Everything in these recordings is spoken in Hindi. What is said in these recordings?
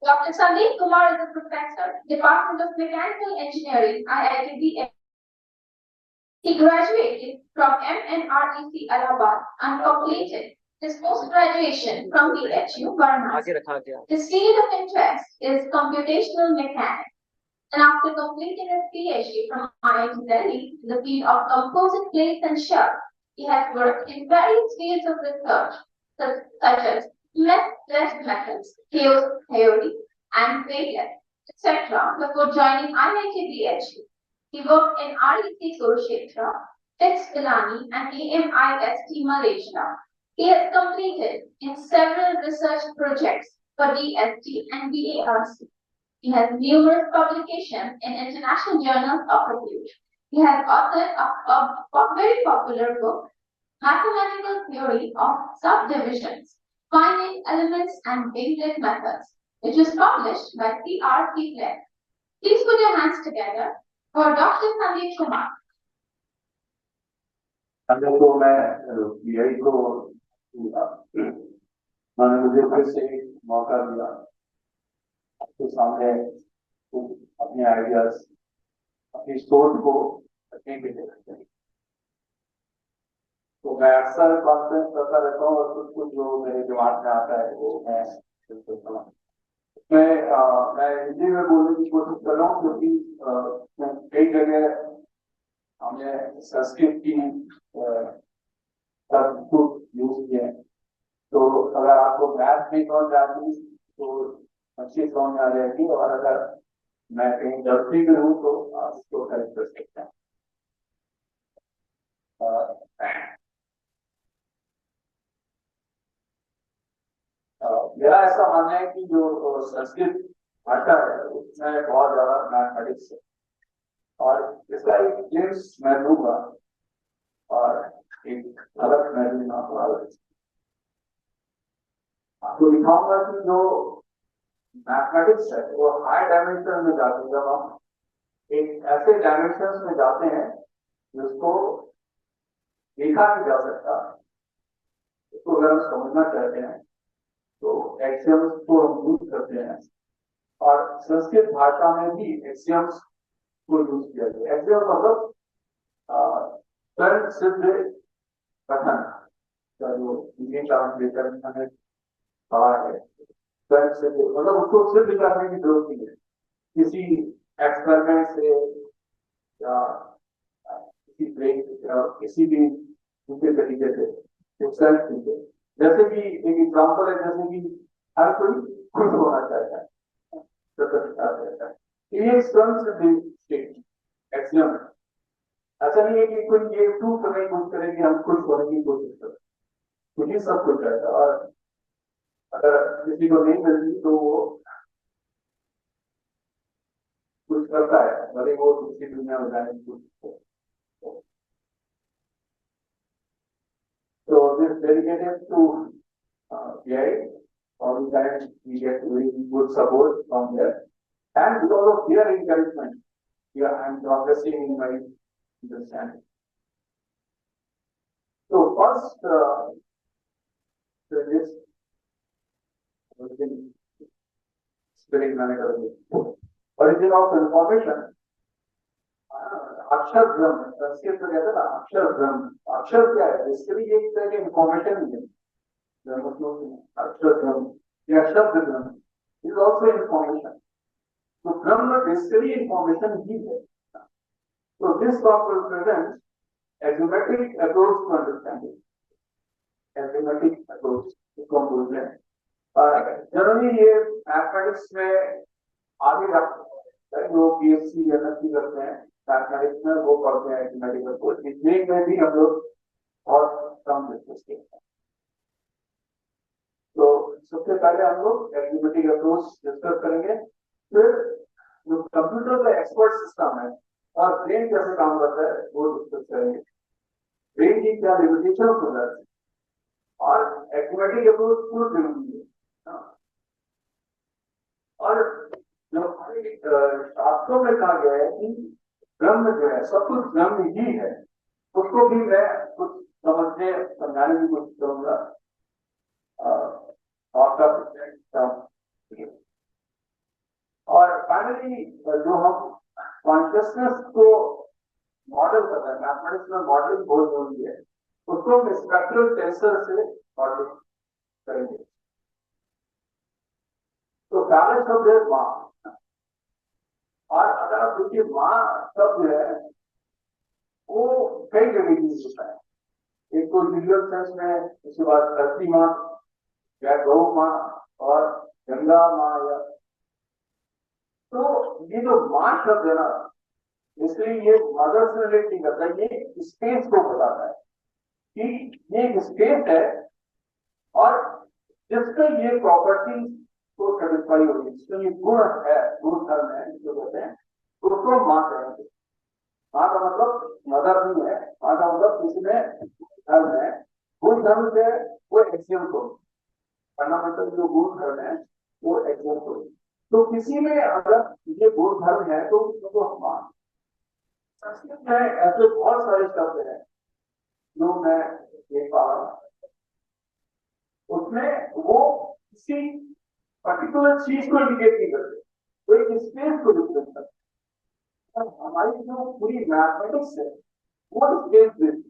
Dr. Sandeep Kumar is a professor, Department of Mechanical Engineering, IIT. He graduated from MNREC Allahabad and completed his post-graduation from BHU Varanasi. His field of interest is computational mechanics, and after completing his PhD from IIT Delhi in the field of composite plates and shells, he has worked in various fields of research, such as test methods, chaos theory, and weightless, etc., before joining IIT BHU. He worked in REC Kurukshetra, TICS Pilani, and AMIST Malaysia. He has completed in several research projects for DST and BARC. He has numerous publications in international journals of repute. He has authored a very popular book, Mathematical Theory of Subdivisions, Finite Elements and Winglet Methods, which was published by C.R.C. Fleck. Please put your hands together for Dr. Sandeep Kumar. को मैं यही को मैंने मुझे फिर से मौका दिया आपके सामने अपने आइडियाज अपनी सोच को रखने के लिए। तो मैं अक्सर कॉन्फ्रेंस करता रहता हूँ और कुछ कुछ जो मेरे दिमाग में आता है वो मैं सोचता हूँ। मैं हिंदी में बोलने की कोशिश कर रहा हूँ क्योंकि कई जगह हमने संस्कृत की शब्द यूज किए। तो अगर आपको मैथ नहीं समझ आती तो अच्छी समझ आ जाएगी, और अगर मैं कहीं गलती में हूँ तो आप इसको करेक्ट कर सकते हैं। मेरा ऐसा मानना है कि जो संस्कृत भाषा है उसमें बहुत ज्यादा मैथमेटिक्स है, और इसका एक क्लिप्स मैं दूंगा और एक अलग मैं दूंगा। आपको दिखाऊंगा कि जो मैथमेटिक्स है वो हाई डायमेंशन में जाते हैं। जब हम एक ऐसे डायमेंशन में जाते हैं जिसको देखा नहीं जा सकता, इसको अगर हम समझना चाहते हैं तो एक्सियम्स को हम यूज करते हैं, और संस्कृत भाषा में भी एक्सियम्स को यूज किया गया। एक्सियम मतलब स्वयं सिद्ध कथन का जो इंग्लिश ट्रांसलेटर हमें कहा है, स्वयं सिद्ध मतलब उसको सिद्ध करने की जरूरत नहीं है किसी एक्सपेरिमेंट से या किसी भी दूसरे तरीके से। स्वयं सिद्ध, जैसे कि एक एग्जाम्पल है, जैसे कि हर कोई खुश होना चाहता है, ये स्वयं सिद्ध स्टेट एक्सियम है। ऐसा नहीं है कि कोई ये प्रूव करने की कोशिश करे कि हम खुश होने की कोशिश करें, क्योंकि सब कुछ रहता है, और अगर किसी को नहीं मिलती तो वो कुछ करता है, भले वो दूसरी दुनिया में जाने की कोशिश करे। So this dedicated to AI, all the time we get very good support from there, and because of their encouragement, I am progressing in my understanding. So first, this spirit manager, origin of information. अक्षर ब्रह्म, संस्कृत में कहते हैं ना अक्षर ब्रह्म। अक्षर क्या है? इसके भी एक तरह की इंफॉर्मेशन ही है, अक्षर ब्रह्म या शब्द ब्रह्म इज ऑल्सो इंफॉर्मेशन। तो ब्रह्म बेसिकली इंफॉर्मेशन ही है। तो this talk will present exometric approach to understanding. Exometric approach इसको हम बोलते हैं। जनरली ये मैथमेटिक्स में आगे जाते हैं, लोग बीएससी एमएससी करते हैं मैथमेटिक्स में, वो पढ़ते हैं एग्जोमेट्रिक अप्रोच। इंजीनियरिंग में भी हम लोग बहुत कम डिस्कस करते हैं। तो सबसे पहले हम लोग एग्जोमेट्रिक अप्रोच डिस्कस करेंगे, फिर जो कंप्यूटर का एक्सपर्ट सिस्टम है और ब्रेन कैसे काम करता है वो डिस्कस करेंगे, ब्रेन की क्या लिमिटेशन हो जाती है, और एग्जोमेट्रिक अप्रोच क्यों जरूरी है। और जो शास्त्रों में कहा गया है कि ब्रह्म जो है सब कुछ ब्रह्म ही है, उसको भी मैं कुछ समझने समझाने की कोशिश करूंगा। फाइनली जो हम कॉन्शियसनेस को मॉडल कर रहे हैं, मैथमेटिक्स में मॉडलिंग बहुत जरूरी है, उसको हम स्पेक्ट्रल टेंसर से मॉडलिंग करेंगे। तो पहले शब्द है माँ, और अगर आप देखिए माँ शब्द है वो कई जगह यूज होता है। एक तो यूजुअल सेंस में, उसके बाद धरती माँ या गौ माँ और गंगा माँ, या तो ये जो माँ शब्द है ना, इसलिए ये मदर से रिलेट नहीं करता, ये स्पेस को बताता है कि ये एक स्पेस है और जिसका ये प्रॉपर्टी को सेटिस्फाई होगी, जिसका ये गुण है, गुण धर्म है जो कहते हैं, उसको माँ कहेंगे। माँ का मतलब मदर नहीं है, माँ का मतलब किसी में धर्म है, गुण धर्म से वो एक्सियम को, फंडामेंटल जो गुण धर्म है वो एक्सियम को, तो किसी में अगर ये गुण धर्म है तो उसको हम मान। संस्कृत में ऐसे बहुत सारे शब्द हैं जो मैं देख पा रहा हूँ, उसमें वो किसी पर्टिकुलर चीज को इंडिकेट नहीं करते, वो एक स्पेस को रिप्रेजेंट करते। हमारी जो पूरी मैथमेटिक्स है वो स्पेस बेस्ड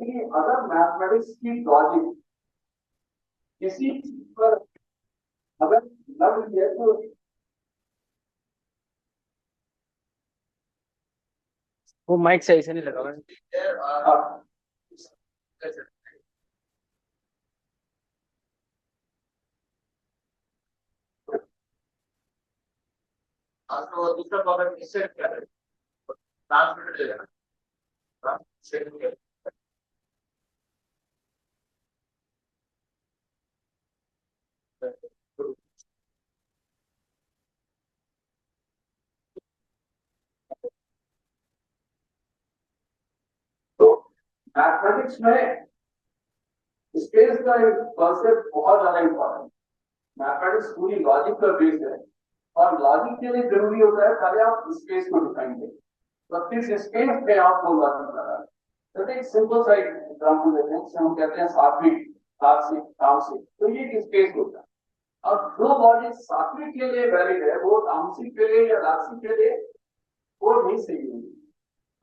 है। अगर मैथमेटिक्स की लॉजिक किसी चीज पर अगर लग रही है तो वो माइक सही से नहीं लगा हुआ है। तो दूसरा टॉपिक इससे क्या है, ट्रांसमिट ले लेना, ट्रांसमिट। तो मैथमेटिक्स में स्पेस का एक कॉन्सेप्ट बहुत ज्यादा इंपॉर्टेंट है। मैथमेटिक्स पूरी लॉजिक का बेस है, और लॉजिक के लिए जरूरी होता है पहले आप स्पेस को डिफाइन करें, तो किस स्पेस में आपको लॉजिक लगा है। तो एक सिंपल सा एग्जाम्पल देते हैं, जिसे हम कहते हैं सात्विक, तामसिक, तामसिक, तो ये एक स्पेस होता है। अब जो लॉजिक सात्विक के लिए वैलिड है वो तामसिक के लिए या राजसिक के लिए वो नहीं सही होगी।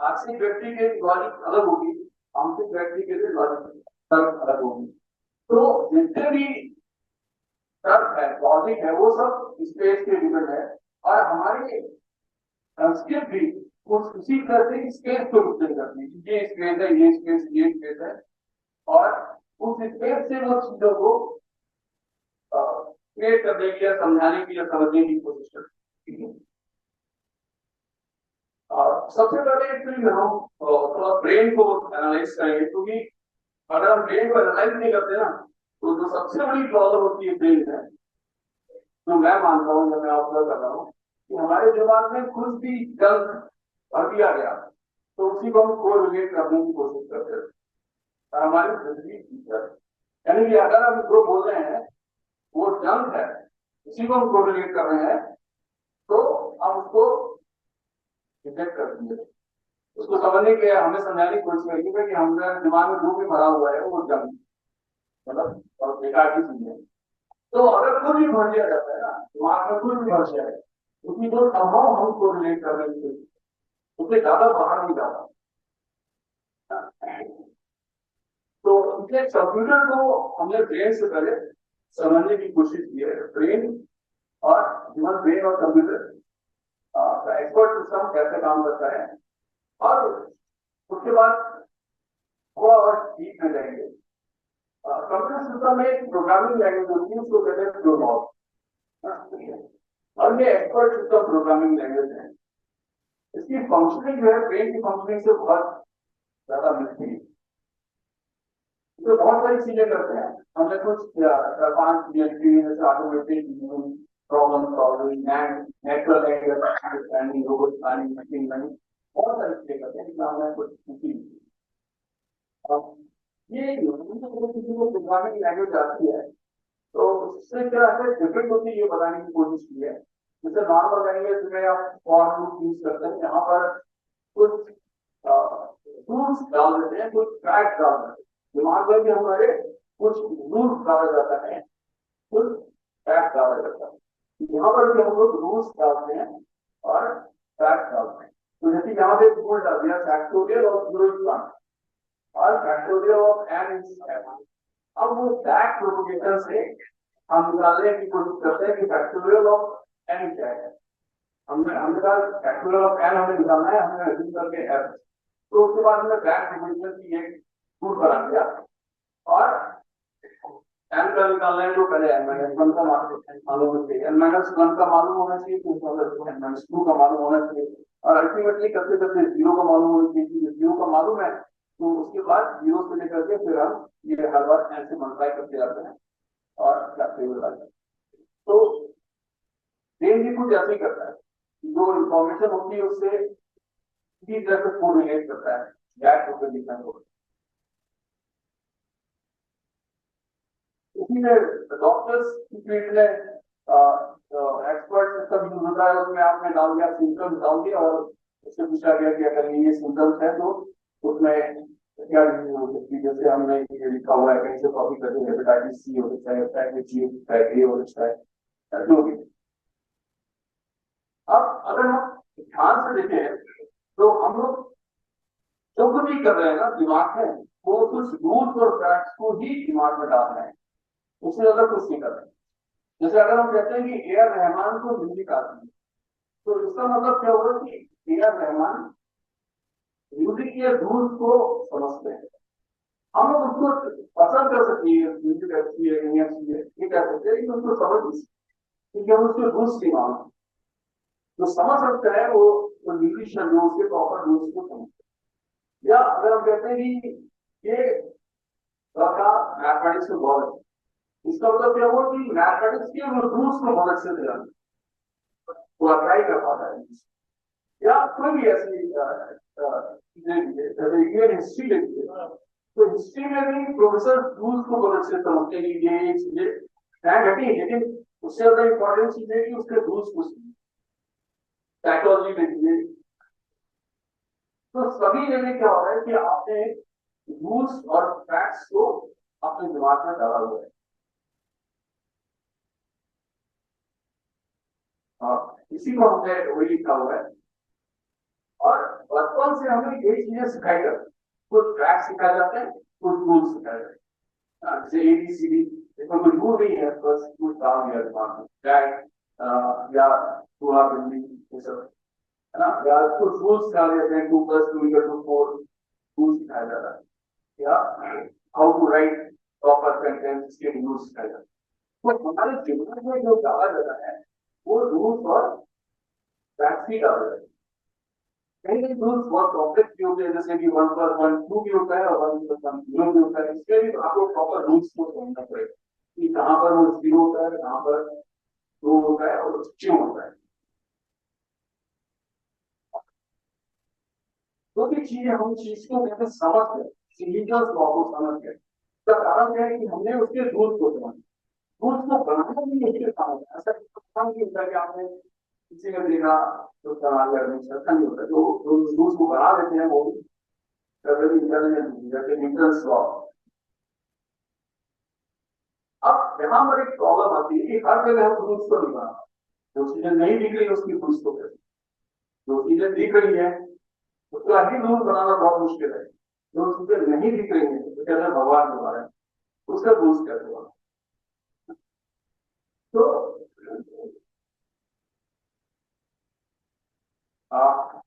तामसिक व्यक्ति के लॉजिक अलग होगी, तामसिक व्यक्ति के लिए लॉजिक अलग होगी। तो जितने भी तर्क है, लॉजिक है, वो सब स्पेस के डिपेंड है, और हमारी संस्कृत भी कुछ उसी तरह से स्पेस को रिप्रेजेंट करती है। ये स्पेस है, ये स्पेस, ये स्पेस है, और उस स्पेस से वो चीजों को क्रिएट करने की या समझाने की या समझने की कोशिश करती है। सबसे पहले एक्चुअली हम थोड़ा ब्रेन को एनालाइज करेंगे, क्योंकि अगर हम ब्रेन को एनालाइज नहीं करते ना, तो जो सबसे बड़ी प्रॉब्लम होती है ब्रेन है, जो मैं मानता हूँ, जब मैं ऑब्जर्व कर रहा हूँ कि हमारे दिमाग में कुछ भी जंग भर दिया गया तो उसी को हम कोरिलेट करने की कोशिश करते हैं, और हमारी जिंदगी, यानी कि अगर हम जो बोल रहे हैं वो जंग है, उसी को हम कोरिलेट कर रहे हैं, तो हम उसको रिजेक्ट कर देंगे। उसको समझने के, हमें समझाने की कोशिश करेंगे कि हमारे दिमाग में जो भी भरा हुआ है वो जंग, मतलब और बेकार की चीज है। तो अगर कुछ भी भर दिया जाता है ना, दिमाग में कुछ भी भर दिया है, उसकी जो संभव हम कोरिलेट कर रहे हैं उससे ज्यादा बाहर नहीं जाता। तो इसलिए कंप्यूटर को हमने ब्रेन से पहले समझने की कोशिश की है। ब्रेन और ह्यूमन ब्रेन और कंप्यूटर का एक्सपर्ट सिस्टम कैसे काम करता है, और उसके बाद थोड़ा और डीप में जाएंगे। कंप्यूटर सिस्टम में एक प्रोग्रामिंग लैंग्वेज होती है, उसको कहते हैं प्रोलॉग, और ये एक्सपर्ट सिस्टम प्रोग्रामिंग लैंग्वेज है। इसकी फंक्शनिंग जो है ब्रेन की फंक्शनिंग से बहुत ज्यादा मिलती है। तो बहुत सारी चीजें करते हैं, हमने कुछ 4-5 जैसे automatic problem solving and natural language understanding, robot planning, machine learning, बहुत सारी चीजें करते हैं, जिसमें हमने कुछ सीखी। अब ये किसी को प्रोग्रामिंग लैंग्वेज आती है तो उससे क्या है डिफरेंट होती है, ये बताने की कोशिश की है। जैसे नॉर्मल लैंग्वेज में आप फॉर लूप यूज करते हैं, यहाँ पर कुछ रूल्स डाल देते हैं, कुछ फैक्ट डाल देते हैं, दिमाग में भी हमारे कुछ रूल्स डाला जाता है, कुछ फैक्ट डाला जाता है। यहाँ पर भी हम लोग रूल्स डालते हैं और फैक्ट डालते हैं। तो जैसे यहाँ पे रूल डाल दिया फैक्टोरियल ऑफ 0 और फैक्टोरियल ऑफ n इज 7। अब वो बैक प्रोपोगेशन से हम निकालने की कोशिश करते हैं कि फैक्टोरियल ऑफ n क्या है। हमने कहा फैक्टोरियल ऑफ n हमें निकालना है, हमने एज्यूम करके f, तो उसके बाद हमने बैक प्रोपोगेशन की एक रूल बना दिया और n का निकालना है जो पहले n - 1 का मालूम होना चाहिए, n - 1 का मालूम होना चाहिए, तो n - 2 का मालूम होना चाहिए और अल्टीमेटली करते करते 0 का मालूम होना चाहिए। 0 का मालूम है तो उसके बाद 0 से लेकर के फिर हम ये हर बार n से मल्टीप्लाई करते जाते हैं और फैक्टोरियल आ जाता है। तो रेंज भी कुछ ऐसे ही करता है, जो इंफॉर्मेशन होती है उससे इसी तरह से कोरिलेट करता है बैक प्रोपोगेशन को। इसीलिए डॉक्टर्स की फील्ड में एक्सपर्ट सिस्टम यूज होता है, उसमें आपने डाल दिया सिम्टम्स डाल दिया और उससे पूछा गया कि अगर ये सिम्टम्स है तो उसमें क्या डिजीज हो सकती है। जैसे हमने ये लिखा हुआ है कहीं से कॉपी करके हेपेटाइटिस सी हो सकता है, हेपेटाइटिस सी हो सकता है, ए हो सकता है, जो भी। अब अगर हम ध्यान से देखें तो हम लोग जो कुछ भी कर रहे हैं ना दिमाग में, वो कुछ रूल्स और फैक्ट्स को ही दिमाग में डाल रहे हैं, उससे ज्यादा कुछ नहीं कर रहे हैं। जैसे अगर हम कहते हैं कि ए आर रहमान को म्यूजिक आती है, तो इसका मतलब क्या होगा कि ए आर रहमान म्यूजिक के रूल्स को समझते हैं। हम लोग उसको पसंद कर सकते हैं, म्यूजिक अच्छी है नहीं अच्छी है ये कह सकते हैं, लेकिन उसको समझ नहीं सकते क्योंकि हम उसके रूल्स नहीं मानते। जो समझ सकते हैं वो म्यूजिशियन जो उसके प्रॉपर रूल्स को समझते हैं। या अगर हम कहते हैं कि ये लड़का मैथमेटिक्स में बहुत है, इसका मतलब क्या हुआ कि मैथमेटिक्स के रूल्स को बहुत अच्छे से जानते, वो अप्लाई कर पाता है। या कोई भी ऐसी चीजें हिस्ट्री लेती है तो हिस्ट्री में भी प्रोफेसर रूल्स को बहुत अच्छे से समझते हैं कि ये चीजें घटी, लेकिन उससे ज्यादा इंपॉर्टेंट चीज है कि उसके रूल्स को समझे। साइकोलॉजी में चीजें तो सभी जगह क्या हो रहा है कि आपने रूल्स और फैक्ट्स को अपने दिमाग में डाला हुआ है। इसी को हमने वही लिखा हुआ है और बचपन से हमें ये चीजें सिखाई जाती है। कुछ फैक्ट सिखाए जाते हैं, कुछ रूल सिखाए जाते हैं। जैसे ABCD, इसमें कोई रूल नहीं है, बस कुछ डाल दिया दिमाग में टैग या चूहा बिल्ली ये सब है ना, या कुछ रूल्स सिखा देते हैं 2 + 2 = 4 रूल सिखाया जाता है, या how to write proper sentence इसके रूल सिखाए जाते हैं। तो हमारे दिमाग में जो डाला जाता है वो रूल्स और फैक्ट्स ही डाला जाता है। कहीं कहीं रूल्स बहुत कॉम्प्लेक्स भी होते हैं, जैसे कि 1 + 1 2 भी होता है और 1 + 1 0 भी होता है। इसके लिए आपको प्रॉपर रूल्स को समझना पड़ेगा कि कहाँ पर वो 0 होता है, कहाँ पर 2 होता है और क्यों होता है। तो भी चीजें हम चीज को कैसे समझ गए, सिग्नेचर्स लॉ को समझ गए, तो कारण क्या है कि हमने उसके रूल्स को समझ, रूल्स को बनाना भी मुश्किल काम है। ऐसा काम नहीं होता कि आपने किसी ने देखा तो बना लिया, ऐसा नहीं होता। जो रूल्स को बना देते हैं वो जैसे न्यूटन्स लॉ। अब यहाँ पर एक प्रॉब्लम आती है कि हर जगह हम रूल्स को नहीं बना, जो चीजें नहीं दिख रही उसकी रूल्स को कैसे, जो चीजें दिख रही है उसका ही रूल बनाना बहुत मुश्किल है। जो चीजें नहीं दिख रही है तो कहते हैं भगवान के बारे में, उसका रूल्स कैसे बना। तो आप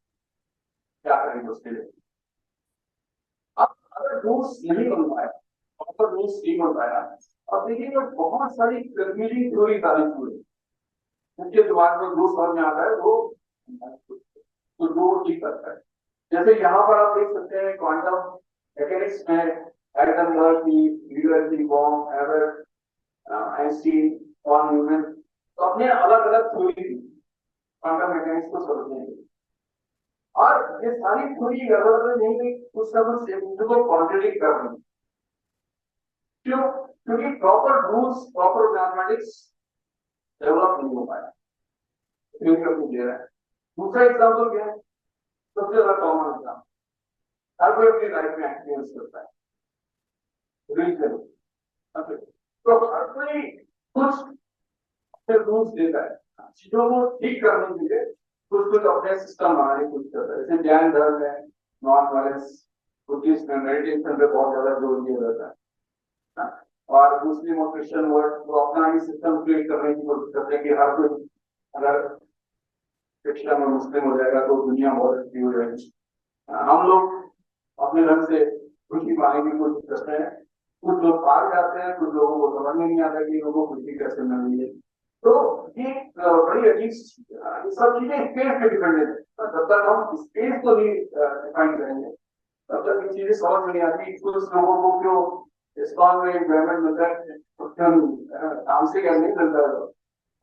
क्या करेंगे उसके लिए। अब अगर रूल्स नहीं बन पाया, प्रॉपर रूल्स नहीं बन पाया, अब देखिए बहुत सारी कंफ्यूजिंग थ्योरी तारीफ हुई, उनके दिमाग में जो समझ में आता है वो तो जो ठीक करता है। जैसे यहाँ पर आप देख सकते हैं क्वांटम मैकेनिक्स में हाइजेनबर्ग की, यूएल की, Born, Ebert, Einstein, von Neumann, तो अपने अलग अलग थ्योरी दी क्वांटम मैकेनिक्स को समझने के लिए। और ये सारी थ्योरी अलग नहीं थी, कुछ ना कुछ एक दूसरे को कॉन्ट्रडिक्ट कर रही। क्यों? क्योंकि proper rules, proper mathematics develop नहीं हो पाया। दूसरा एग्जाम्पल क्या है, सबसे ज्यादा कॉमन एग्जाम्पल हर कोई अपनी लाइफ में एक्सपीरियंस करता है, रिलीजन। तो हर कोई कुछ रूल्स देता है, चीजों को ठीक करने के लिए कुछ कुछ अपने सिस्टम बनाने की कोशिश करता है। जैसे जैन धर्म में नॉन वायलेंस, बुद्धिस्ट में मेडिटेशन पे बहुत ज्यादा जोर दिया जाता है ना? और मुस्लिम और क्रिश्चियन वर्ड वो अपना ही सिस्टम क्रिएट करने की कोशिश करते हैं कि हर कोई अगर क्रिश्चियन और मुस्लिम हो जाएगा तो दुनिया बहुत अच्छी हो जाएगी। हम लोग अपने ढंग से खुशी पाने की कोशिश करते हैं, कुछ लोग पार जाते हैं, कुछ लोगों को समझ में नहीं आता कि लोगों को खुशी कैसे मिल रही है। तो ये बड़ी अजीब सब चीजें स्पेस पे डिपेंडेंट है। जब तक हम स्पेस को नहीं डिफाइन करेंगे तब तक ये चीजें समझ में नहीं आती। कुछ लोगों को क्यों इस्लाम में एंजॉयमेंट मिलता है, काम से क्या नहीं मिलता है,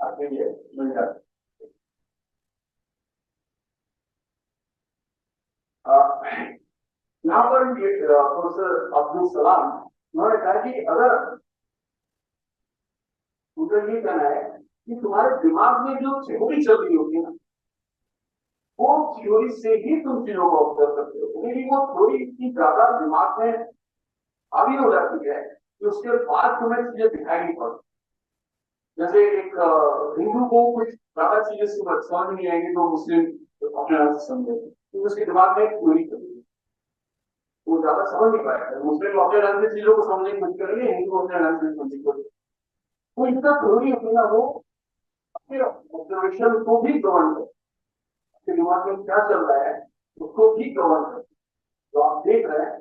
आपके लिए मिल जाता है। यहाँ पर ये प्रोफेसर अब्दुल सलाम उन्होंने कहा कि अगर उनका ये कहना है कि तुम्हारे दिमाग में जो थ्योरी चल रही होगी ना, वो थ्योरी से ही तुम चीजों को ऑब्जर्व करते हो, लेकिन वो थ्योरी इतनी ज्यादा दिमाग में हावी हो जाती है कि उसके बाद तुम्हें चीजें दिखाई नहीं पड़ती। जैसे एक हिंदू को कुछ ज्यादा चीजें समझ नहीं आएंगी तो मुस्लिम अपने आप से समझेंगे, क्योंकि उसके दिमाग में एक थ्योरी चल रही है, वो ज्यादा समझ नहीं पाएगा। मुस्लिम अपने ढंग से चीजों को समझने की कोशिश करेंगे, हिंदू अपने ढंग से समझने की कोशिश। तो इतना थ्योरी होती ना, वो अपने ऑब्जर्वेशन को भी गवर्न कर, आपके दिमाग में क्या चल रहा है उसको भी गवर्न कर। जो आप देख रहे हैं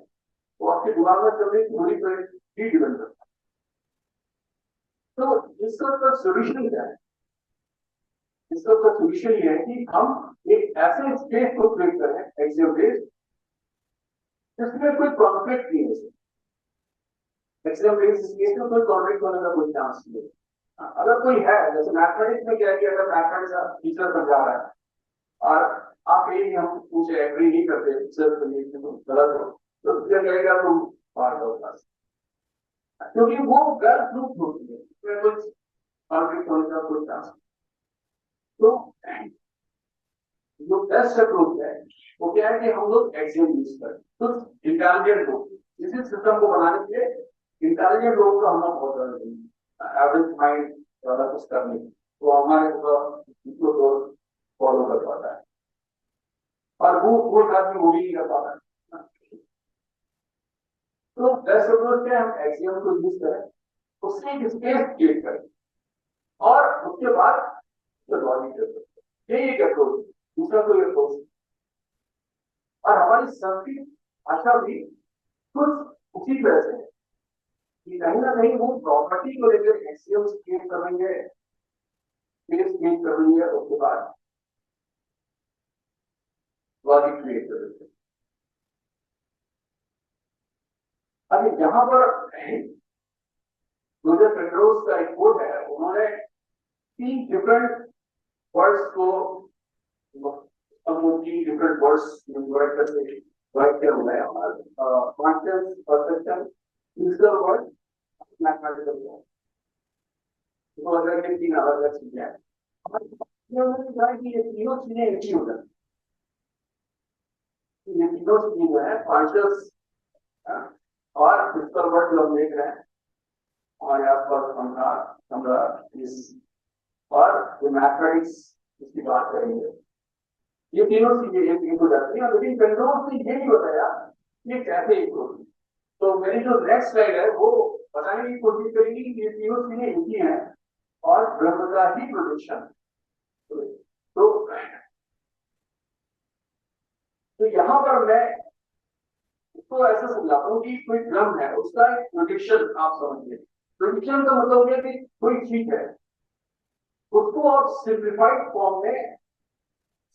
वो आपके दिमाग में चल रही थ्योरी पर ही डिपेंड करता है। तो इसका सोल्यूशन क्या है? इसका सोल्यूशन ये है कि हम एक ऐसे स्पेस को क्रिएट करें, एक्सियम बेस्ड, जिसमें कोई कॉन्फ्लिक्ट नहीं है। एक्सियम बेस्ड स्पेस में कोई कॉन्फ्लिक्ट होने का कोई चांस नहीं है। अगर कोई है, जैसे मैथमेटिक्स में क्या है कि अगर मैथमेटिक्स टीचर समझा रहा है और आप यही हम पूछे एग्री नहीं करते सर गलत हो, तो टीचर कहेगा तुम पार करो क्लास, क्योंकि वो गलत प्रूफ होती है, उसमें कुछ कॉन्फ्लिक्ट होने का कोई चांस। तो जो बेस्ट अप्रोच है वो क्या है कि हम लोग एक्सियम यूज करें। तो इंटेलिजेंट लोग इसी सिस्टम को बनाने के लिए इंटेलिजेंट लोगों का होना बहुत जरूरी है। एवरेज माइंड ज्यादा कुछ करने तो हमारे को फॉलो कर पाता है, और वो आदमी वो भी नहीं कर पाता है। तो बेस्ट अप्रोच क्या है, हम एक्सियम को यूज करें, उससे एक स्पेस क्रिएट करें और उसके बाद लॉजिक कर सकते हैं। ये एक अप्रोच, दूसरा कोई अप्रोच। और हमारी संस्कृत भाषा भी कुछ उसी तरह से कि कहीं ना कहीं वो प्रॉपर्टी को लेकर एक्सियम्स क्रिएट कर रही है, स्पेस क्रिएट कर रही है, उसके बाद लॉजिक क्रिएट कर रही है। अभी यहाँ पर रोजर पेड्रोस का एक कोट है, उन्होंने 3 डिफरेंट वर्ड्स को, 3 डिफरेंट वर्ड्स डिवाइड करके डिवाइड किया हुआ है। Conscious, perception, physical word, mathematical word. तो अगर ये 3 अलग अलग चीजें हैं, उन्होंने कहा कि ये तीनों चीजें एक ही हो जाती है। ये तीनों चीजें जो है कॉन्शियस और फिजिकल वर्ड जो हम देख रहे हैं हमारे आसपास, हमारा इस और जो मैथमेटिक्स इसकी बात करेंगे, ये तीनों चीजें एक हो जाती है। लेकिन पेड्रोस ने ये नहीं बताया ये कैसे एक होगी। तो मेरी जो नेक्स्ट स्लाइड है वो बताने की कोशिश करेगी कि ये तीनों चीजें एक ही हैं और ब्रह्म का ही प्रोजेक्शन। तो यहाँ पर मैं इसको ऐसा समझाता हूँ कि कोई ब्रह्म है, उसका एक प्रोजेक्शन आप समझिए। प्रोजेक्शन का मतलब है कि कोई चीज है, उसको आप सिंप्लीफाइड फॉर्म में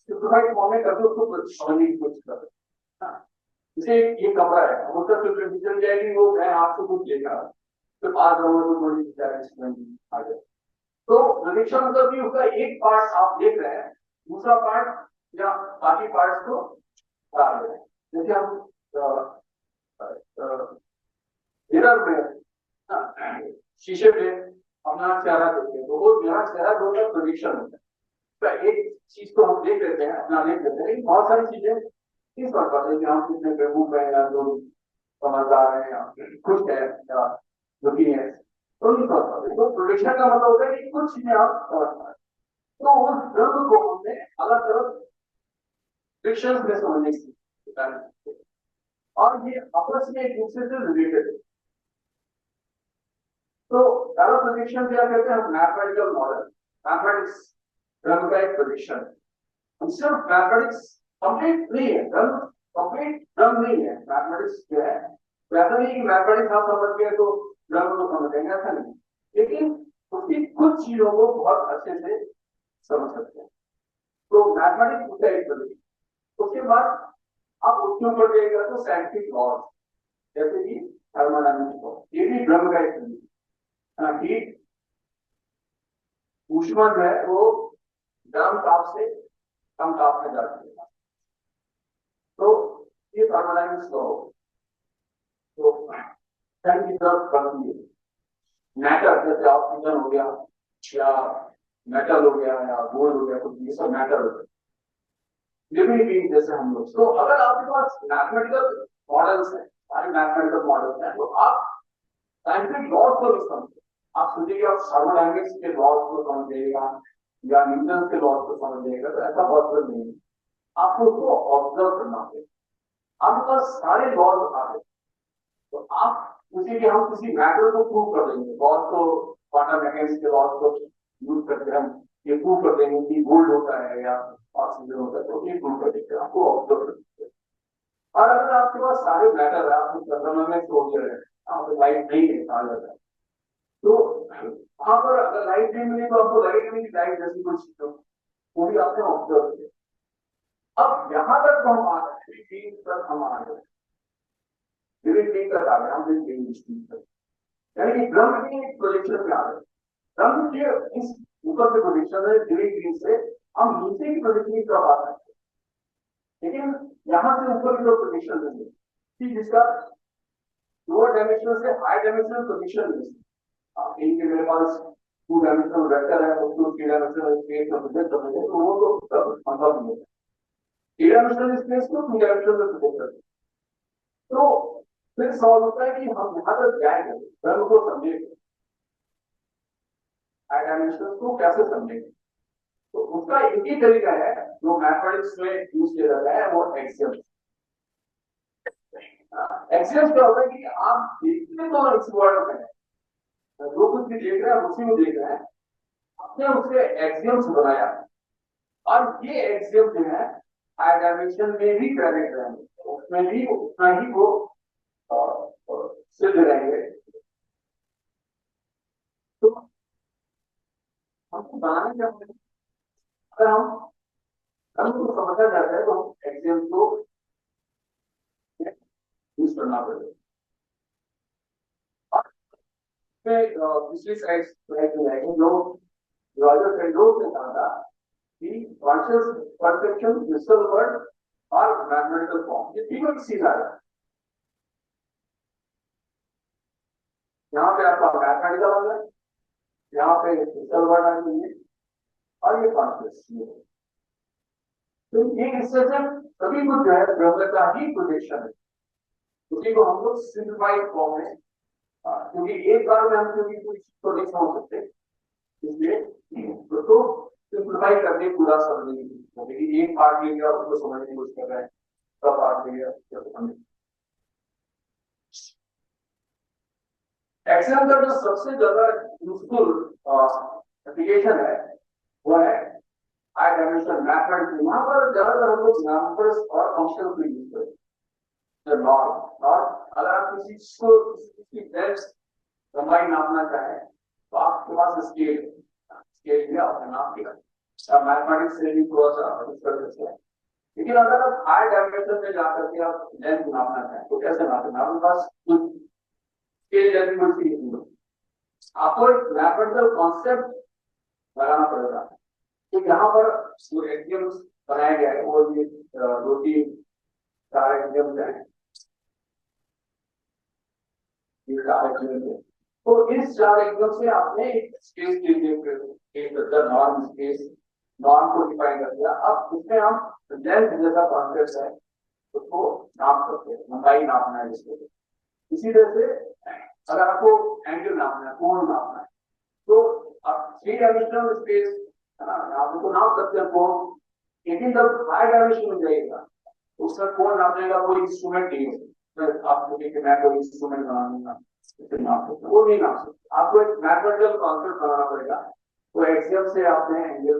करके उसको समझने की कोशिश कर रहे हैं। जैसे ये कमरा है, उसका सिंप्लीफिकेशन क्या है कि वो मैं आपसे कुछ लेगा तो आज तो थोड़ी आ जाए। तो प्रोजेक्शन मतलब कि उसका एक पार्ट आप देख रहे हैं, दूसरा पार्ट या बाकी पार्ट्स को हटा रहे हैं। जैसे हम मिरर में, शीशे में अपना चेहरा देखते हैं, तो वो मेरा चेहरा जो है प्रोजेक्शन होता है। तो एक चीज को हम देख लेते हैं, अपना देख लेते हैं, बहुत सारी चीजें इस बात पाते हैं कि हम कितने बेवकूफ हैं या जो समझदार हैं या खुश है या दुखी है, तो नहीं समझ पाते। तो प्रोजेक्शन का मतलब होता है कि कुछ चीजें आप समझ पाए। तो ड्रम को हमने अलग अलग फ्रिक्शंस में समझने की कोशिश, और ये आपस में एक दूसरे से रिलेटेड है। तो पहला प्रोजेक्शन क्या कहते हैं, मैथमेटिकल मॉडल, मैथमेटिक्स ड्रम का एक प्रोजेक्शन। सिर्फ मैथमेटिक्स कंप्लीट नहीं है, ड्रम कंप्लीट ड्रम नहीं है। मैथमेटिक्स जो है वैसा नहीं कि मैथमेटिक्स आप समझ गए तो ड्रम को समझ गए, ऐसा नहीं, लेकिन उसकी कुछ चीजों को बहुत अच्छे से समझ सकते हैं। तो मैथमेटिक्स उसका एक प्रोजेक्ट। उसके बाद आप उसके ऊपर जाइएगा तो साइंटिफिक लॉज, जैसे कि थर्मोडायनामिक्स लॉ, ये भी ड्रम का एक प्रोजेक्ट। हीट ऊष्मा जो है वो गर्म ताप से कम ताप में जाती है, तो ये थर्मोडायनामिक्स लॉ। तो ठंड की तरफ बढ़ती है, मैटर जैसे ऑक्सीजन हो गया या मेटल हो गया या गोल्ड हो गया, कुछ ये सब मैटर हो गया, लिविंग बीइंग जैसे हम लोग। तो अगर आपके पास मैथमेटिकल मॉडल्स हैं, सारे मैथमेटिकल मॉडल्स हैं, तो आप साइंटिफिक लॉज को भी समझे। आप सोचिए आप थर्मोडायनामिक्स के लॉज को समझिएगा या न्यूटन के लॉज को समझिएगा, तो ऐसा पॉसिबल नहीं है। आपको उसको ऑब्जर्व करना होगा। आपके पास सारे लॉज आ गए, तो आप सोचिए कि हम किसी मैटर को प्रूव कर देंगे, लॉज को, क्वांटम मैकेनिक्स के लॉज को यूज करके हम ये प्रूव कर देंगे कि गोल्ड होता है या ऑक्सीजन होता है, तो ये प्रूव कर देंगे, आपको ऑब्जर्व कर देंगे। और अगर आपके पास सारे मैटर है, आप थर्मल में सोच रहे हैं, आप लाइट नहीं है कहा जाता है, तो वहां पर अगर लाइट नहीं मिली तो आपको लगेगा नहीं कि लाइट जैसी कोई चीज हो, वो भी आपने ऑब्जर्व किया। अब यहां तक तो हम आ रहे हैं, तक हम आ रहे हैं, तक आ रहे हैं हम, यानी कि ड्रम की प्रोजेक्शन पे आ रहे हैं। ड्रम के इस ऊपर के प्रोजेक्शन है, ग्रीन से हम नीचे की प्रोजेक्शन की तरफ आ सकते हैं, लेकिन यहां से ऊपर की जो प्रोजेक्शन देंगे कि जिसका लोअर डायमेंशन से हाई डायमेंशनल प्रोजेक्शन है, इनके मेरे पास 2 डायमेंशनल वेक्टर है, उसको 3 डायमेंशनल स्पेस में प्रोजेक्ट कर देंगे, तो वो तो संभव नहीं है। 3 डायमेंशनल स्पेस को 2 डायमेंशनल में प्रोजेक्ट करते हैं। तो फिर सवाल होता है कि हम यहां तक जाएंगे, ड्रम को समझेंगे, हाई डायमेंशन को कैसे समझेंगे, तो उसका एक ही तरीका है जो मैथमेटिक्स में यूज किया जाता है, वो एक्सियम्स। एक्सियम्स क्या होता है कि आप देखते तो इस वर्ल्ड में जो कुछ भी देख रहे हैं उसी में देख रहे हैं, आपने उसके एक्सियम्स बनाया, और ये एक्सियम जो है हाई डायमेंशन में भी वैलिड रहेंगे, उसमें भी उतना ही वो सिद्ध रहेंगे। तो हमको बनाना क्या होगा, अगर हम को समझा जाता है तो हम एक्सियम को यूज करना पड़ेगा। पिछली साइड जो है जो रॉजर पेंडोज ने कहा था कि कॉन्शियस परसेप्शन, विजुअल वर्ल्ड और मैथमेटिकल फॉर्म, ये तीनों एक चीज आ रहा है। यहाँ पे आपका मैथमेटिकल आ गया, यहाँ पे विजुअल वर्ल्ड आ गई है, और ये कॉन्शियस। तो ये हिस्से से सभी कुछ जो है ब्रह्म का ही प्रोजेक्शन है, उसी को हम लोग सिंप्लीफाइड फॉर्म में, क्योंकि एक बार में हम क्योंकि कोई चीज को नहीं समझ सकते, इसलिए तो सिंप्लीफाई करके पूरा समझने की कोशिश करें कि एक पार्ट ले लिया उसको समझने की कोशिश कर रहे हैं, सब पार्ट ले लिया समझने। एक्सेल का जो सबसे ज्यादा यूजफुल एप्लीकेशन है वो है हाई डायमेंशन मैथमेटिक्स। वहां पर ज्यादातर हम लोग नंबर्स और फंक्शंस को यूज करते हैं। नॉर्म, और अगर आप किसी चीज को किसी डेप्थ लंबाई नापना चाहें तो आपके पास स्केल भी आपने नाप दिया, मैथमेटिक्स से भी थोड़ा सा कर सकते हैं। लेकिन अगर आप हाई डायमेंशन में जाकर के आप लेंथ नापना चाहें तो कैसे नापें, आपके पास स्केल जैसी कोई चीज नहीं, आपको एक मैथमेटिकल कॉन्सेप्ट लगाना पड़ेगा। तो यहाँ पर जो एक्सियम्स बनाया गया है वो ये 2-3 4 एक्सियम्स हैं, ये 4 एक्सियम्स हैं। तो इस 4 एक्सियम से आपने एक स्पेस के लिए नॉर्म स्पेस, नॉर्म को डिफाइन कर दिया। अब इसमें हम लेंथ जैसा कॉन्सेप्ट है उसको नाप सकते हैं, लंबाई नापना है जिसको। इसी तरह से अगर आपको एंगल नापना है, कोण नापना है, तो आप 3 डायमेंशनल स्पेस है ना, आप उसको नाप सकते हैं फोन, लेकिन जब हाई डायमेंशन में जाइएगा तो उसका फोन नापने का कोई इंस्ट्रूमेंट नहीं है। तो आप बोलिए कि मैं कोई इंस्ट्रूमेंट बना दूंगा इसे नाप सकते, वो नहीं नाप सकते, आपको एक मैथमेटिकल कॉन्सेप्ट बनाना पड़ेगा। तो एक्सियम से आपने एंगल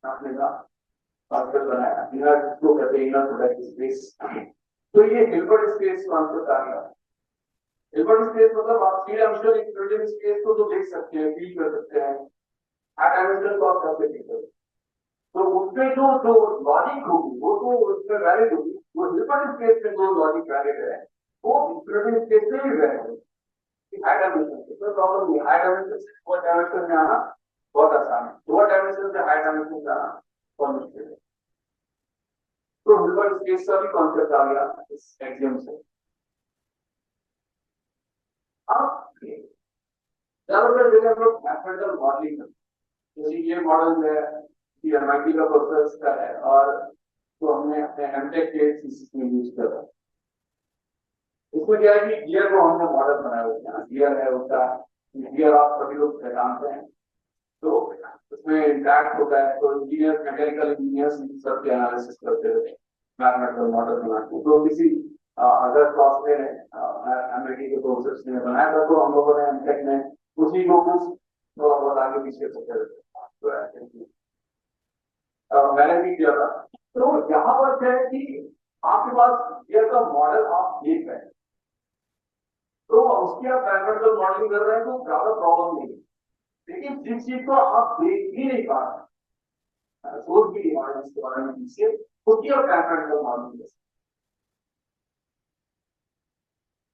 नापने का कॉन्सेप्ट बनाया, इनर जिसको कहते हैं इनर प्रोडक्ट स्पेस। तो ये हिल्बर्ट स्पेस कॉन्सेप्ट आ गया। हिल्बर्ट स्पेस मतलब आप थ्री डायमेंशनल यूक्लिडियन स्पेस को तो देख सकते हैं, फील कर सकते हैं, हाई डायमेंशनल को आप कैसे फील कर सकते हैं। तो उसमें जो जो लॉजिक होगी वो तो उसमें वैलिड होगी, वो हिल्बर्ट स्पेस में जो लॉजिक वैलिड है वो यूक्लिडियन स्पेस में भी वैलिड होगी। हाई डायमेंशन से कोई प्रॉब्लम नहीं, हाई डायमेंशन से लोअर डायमेंशन में आना बहुत आसान है, लोअर डायमेंशन से हाई डायमेंशन में आना बहुत मुश्किल है। तो हिल्बर्ट स्पेस का भी कॉन्सेप्ट आ गया इस एक्सियम से। अब ज्यादातर जगह हम लोग मैथमेटिकल मॉडलिंग करते हैं, जैसे ये मॉडल है कि एमआईटी का प्रोसेस का है और तो हमने अपने एमटेक के थीसिस में यूज करा। इसमें क्या है कि गियर को हमने मॉडल बनाया हुआ है, गियर है उसका, गियर आप सभी लोग जानते हैं, तो उसमें इंटैक्ट होता है, तो इंजीनियर मैकेनिकल इंजीनियर्स सबके एनालिसिस करते रहते हैं, मैथमेटिकल मॉडल बनाते हैं। तो किसी अगर सॉफ्टवेयर है एमआईटी के प्रोसेस ने बनाया था, तो हम लोगों ने एमटेक में उसी को कुछ थोड़ा बहुत आगे पीछे करते रहते हैं, तो ऐसे मैंने भी किया था। तो यहाँ पर क्या है कि आपके पास गियर का मॉडल आप देख रहे हैं, तो उसकी आप मैथमेटिकल मॉडलिंग कर रहे हैं तो ज्यादा प्रॉब्लम नहीं है। लेकिन जिस चीज को आप देख ही नहीं पा रहे, सोच भी नहीं पा रहे इसके बारे में पीछे, उसकी आप मैथमेटिकल मॉडलिंग कर सकते।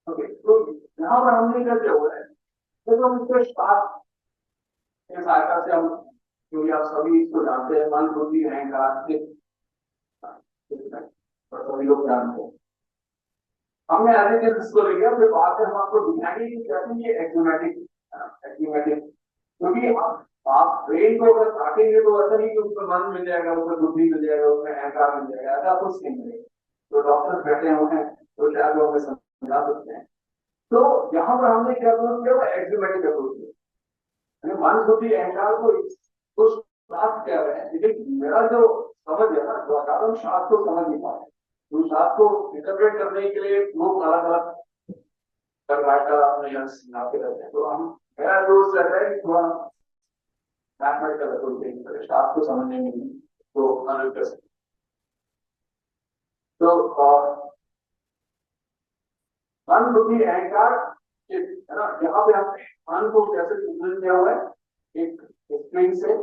ओके, तो यहाँ पर हमने क्या किया हुआ है, तो हम इसके साथ के सहायता से हम, क्योंकि आप सभी इसको जानते हैं, मन बुद्धि अहंकार से और सभी लोग जानते हैं, हमने आगे के इसको ले गया, फिर बाद में हम आपको दिखाएंगे कि कैसे ये एक्यूमेटिक, क्योंकि आप ब्रेन को अगर काटेंगे तो ऐसा नहीं कि उसमें मन मिल जाएगा, उसमें बुद्धि मिल जाएगा, उसमें अहंकार मिल जाएगा, ऐसा कुछ नहीं मिलेगा। तो डॉक्टर बैठे हुए हैं तो शायद वो हमें समझा सकते हैं। तो यहाँ पर हमने क्या किया, वो एक्यूमेटिक अप्रोच है, मन बुद्धि अहंकार को कुछ प्राप्त किया है। लेकिन मेरा जो समझ है ना, जो अकादम शास्त्र को समझ नहीं पाए, तो शास्त्र को इंटरप्रेट करने के लिए लोग अलग अलग नाते रहते हैं। तो हम, मेरा दोस्त रहता है कि थोड़ा मैथमेटिकल अप्रोच शास्त्र को समझने में तो अलग कर सकते। तो मन बुद्धि अहंकार है ना, यहाँ पे हमने मन को कैसे चित्रित किया हुआ है एक स्क्रीन से,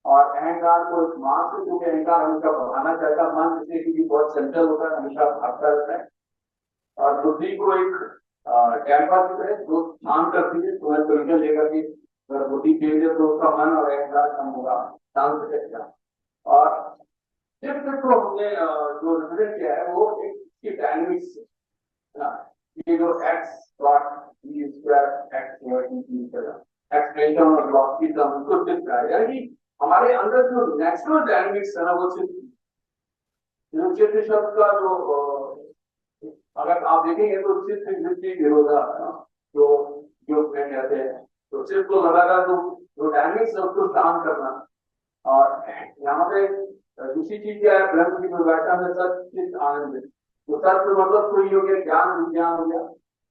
और अहंकार को एक मां से, क्योंकि अहंकार हमेशा बढ़ाना चाहता है, मन जैसे कि बहुत चंचल होता है, हमेशा भागता रहता है, और बुद्धि को एक कैंपा की तरह जो शांत करती है, तुम्हें सोल्यूशन लेकर के अगर बुद्धि खेल तो उसका मन और अहंकार कम होगा, शांत रहेगा। और सिर्फ को हमने जो रिप्रेजेंट किया है वो एक डायनेमिक्स है ना, ये जो X plot B square X extension और ब्लॉक की टर्म को सिर्फ कराया, यानी हमारे अंदर जो नेचुरल डायनेमिक्स है ना, वो चित्र शब्द का जो अगर आप देखेंगे तो चित्र वृत्ति विरोधा जो जो कहते हैं, तो चित्र को लगातार जो डायनेमिक्स है उसको शांत करना। और यहाँ पे दूसरी चीज क्या है, ब्रह्म की परिभाषा में सचित आनंद, तो सत्य मतलब कोई हो गया, ज्ञान विज्ञान हो गया,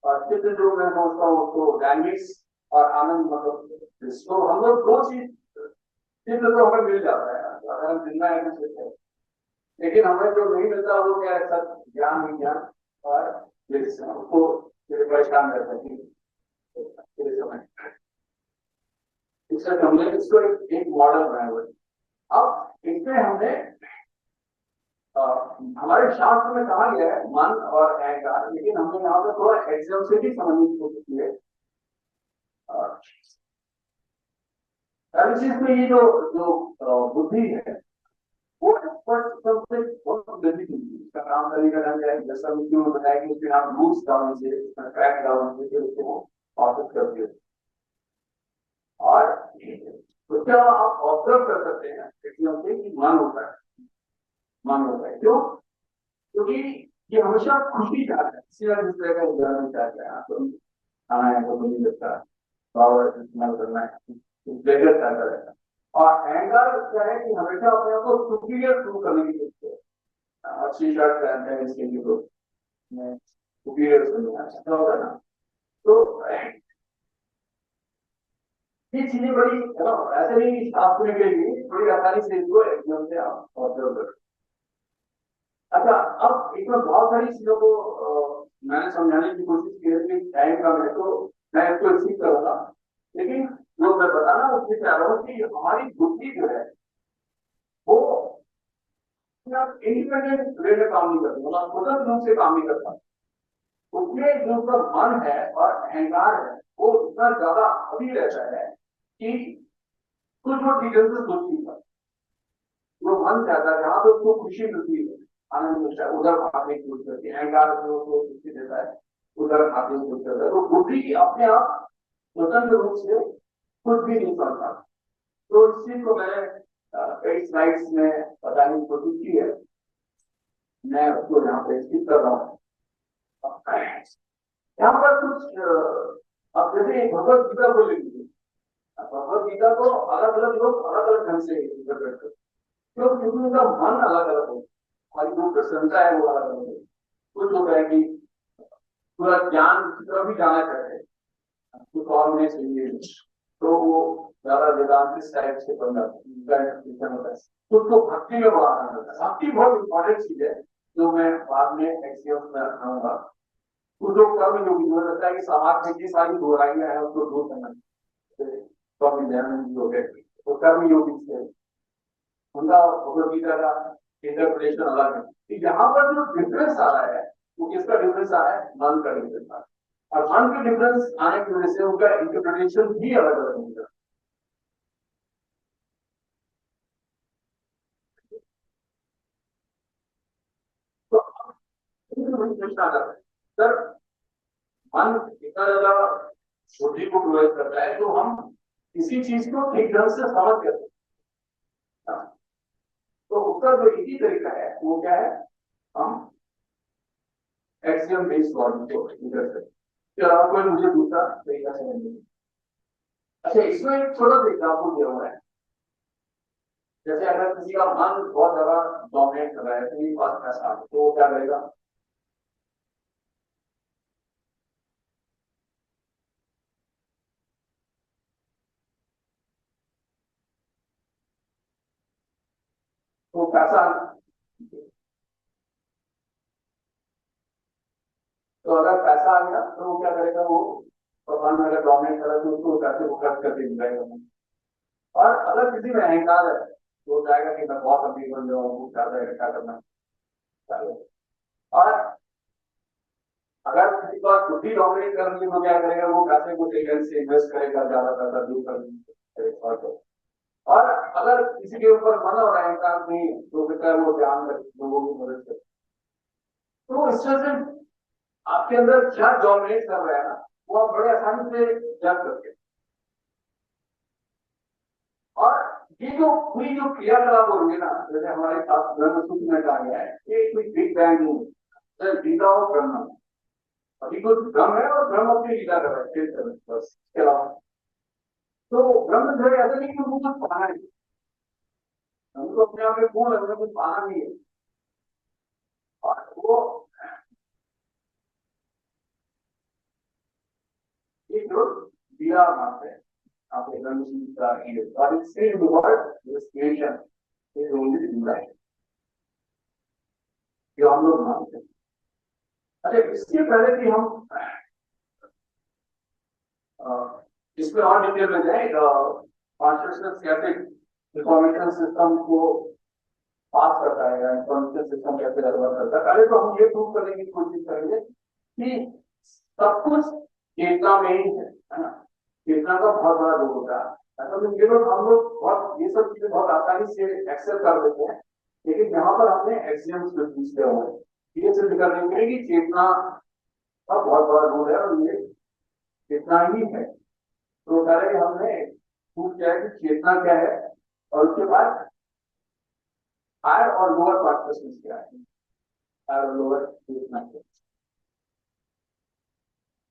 और चित्र जो मैं समझता हूँ उसको डायनेमिक्स और आनंद मतलब, तो हम लोग दो चीज, चित्र तो हमें मिल जाता है अगर हम जिंदा है तो चित्र है, लेकिन हमें जो नहीं मिलता वो क्या है, सत्य ज्ञान विज्ञान और उसको परेशान करते हैं। इससे हमने इसको एक मॉडल बनाया हुआ है। अब इसमें हमने हमारे शास्त्र में कहा गया है मन और अहंकार, लेकिन हमने यहाँ पे थोड़ा एक्सम से भी समझने की कोशिश की है। चीज में ये जो जो बुद्धि है वो सबसे बहुत गंदी चीज है, इसका काम करने का ढंग है, जैसा क्यों बताया कि उसके आप रूल्स डालने से, ट्रैक डालने से उसको वापस कर दिए। और तो क्या आप ऑब्जर्व कर सकते हैं एकदम से कि मन होता है, मन होता है क्यों, क्योंकि ये हमेशा खुशी चाहता है, किसी ना किसी तरह का एंजॉयमेंट चाहता है, आपको खाना है तो नहीं लगता, पावर इस्तेमाल करना है, प्लेजर चाहता रहता है। और एंगर क्या है कि हमेशा अपने आप को सुपीरियर प्रूव करने की कोशिश है। अच्छी शर्ट पहनते हैं इसके लिए तो सुपीरियर अच्छा होता है ना। तो ये चीजें बड़ी ऐसे नहीं आप मिलेगी बड़ी आसानी से इसको एकदम से आप ऑब्जर्व कर। अच्छा, अब इसमें बहुत सारी चीजों को मैंने समझाने की कोशिश की है कि टाइम कम है तो मैं इसको सीख करूंगा। लेकिन जो मैं बताना उससे चाह रहा हूँ कि हमारी बुद्धि जो है वो इंडिपेंडेंट वे में काम नहीं करती, मतलब स्वतंत्र रूप से काम नहीं करता। उसमें जो उसका मन है और अहंकार है वो इतना ज्यादा हावी रहता है कि कुछ वो चीजों से सोच नहीं पाता। वो मन चाहता है जहां पे उसको खुशी मिलती है, आनंद मिलता है, उधर भागने की कोशिश करती है। अहंकार जो उसको खुशी देता है उधर भागने की कोशिश करता है। तो बुद्धि अपने आप स्वतंत्र रूप से कुछ भी नहीं करता। तो इस चीज को मैंने कई स्लाइड्स में बताने की कोशिश की है। मैं उसको यहाँ पे स्किप कर रहा हूँ। यहाँ पर कुछ अब जैसे भगवत गीता को ले लीजिए। भगवत गीता को अलग अलग लोग अलग अलग ढंग से इंटरप्रेट करते हैं, क्योंकि उनका मन अलग अलग हो, हमारी जो प्रसन्नता है वो अलग अलग हो। कुछ लोग हैं कि पूरा ज्ञान की तरफ भी जाना चाहते हैं, कुछ और उन्हें चाहिए तो वो ज्यादा वेदांत टाइप से बन जाता है। कुछ को भक्ति में बड़ा आनंद होता है। भक्ति बहुत इंपॉर्टेंट चीज है जो मैं बाद में एक्सियम में रखाऊंगा। कुछ लोग कर्म योगी, मुझे लगता है कि समाज में जितनी सारी बुराइयां हैं उसको दूर करना चाहिए। स्वामी दयानंद जी हो गए तो कर्म योगी से उनका भगवद गीता का इंटरप्रिटेशन अलग है। तो यहाँ पर जो डिफरेंस आ रहा है वो किसका डिफरेंस आ रहा है? मन का डिफरेंस आ रहा है। और मन के डिफरेंस आने की वजह से उनका इंटरप्रिटेशन भी अलग अलग होगा। तो वही प्रश्न आ जाता है, सर मन इतना ज्यादा बुद्धि को प्रभावित करता है तो हम किसी चीज को ठीक ढंग से समझ कर सकते हैं। तो उसका जो एक ही तरीका है वो क्या है? हम एक्सियम बेस्ड लॉजिक को निकल सकते हैं। इसके अलावा कोई मुझे दूसरा तरीका समझ नहीं। अच्छा, इसमें एक छोटा सा एग्जाम्पल दिया हुआ है। जैसे अगर किसी का मन बहुत ज्यादा डोमिनेट कर रहा है तो ये बात का साथ तो वो क्या करेगा? तो पैसा, तो अगर पैसा आ गया तो वो क्या करेगा? वो मन में अगर डोमिनेट कर रहा है तो उसको पैसे को खर्च करके दिखाएगा। और अगर किसी में अहंकार है तो चाहेगा कि मैं बहुत अमीर बन जाऊँ, वो ज्यादा इकट्ठा करना चाहेगा। और अगर किसी को बुद्धि डोमिनेट कर रही है तो क्या करेगा? वो पैसे को टेकन से इन्वेस्ट करेगा, ज्यादा पैसा दूर कर। और अगर किसी के ऊपर मन और अहंकार नहीं है तो कहता है वो ध्यान कर लोगों की मदद करे। तो इस तरह से आपके अंदर क्या डोमिनेट कर रहा है ना वो आप बड़े आसानी से जज करते हैं। और ये जो पूरी जो क्रियाकलाप हो रही है ना, जैसे हमारे साथ ब्रह्म सूत्र में कहा गया है ये कोई बिग बैंग नहीं, लीला और ब्रह्म। अभी कुछ ब्रह्म है और ब्रह्म अपनी लीला कर रहा है, बस इसके अलावा तो ब्रह्म जो है ऐसा नहीं कि उनको कुछ पाना है, हमको अपने आप में पूर्ण है, उन्हें कुछ पाना नहीं है। और वो एक जो लीला मात्र है, आप ब्रह्म सूत्र का है और it's in the world this creation is only leela है जो हम लोग मानते हैं। अच्छा, इसके पहले कि हम इसमें और डिटेल में जाए, कॉन्शियसनेस कैसे इंफॉर्मेशन सिस्टम को पास करता है या इंफॉर्मेशन सिस्टम कैसे डेवलप करता है, पहले तो हम ये प्रूव करने की कोशिश करेंगे कि सब कुछ चेतना में ही है ना। चेतना का बहुत बड़ा रोल होता है। ऐसा तो ये लोग हम लोग बहुत ये सब चीजें बहुत आसानी से एक्सेल कर देते हैं, लेकिन यहाँ पर हमने एक्सियम्स यूज किया हुआ है ये सिद्ध करने के लिए कि चेतना का बहुत बड़ा रोल है और ये चेतना ही है। तो पहले हमने प्रूव किया है कि चेतना क्या है और उसके बाद हायर और लोअर कॉन्शियसनेस क्या है, हायर और लोअर चेतना क्या है।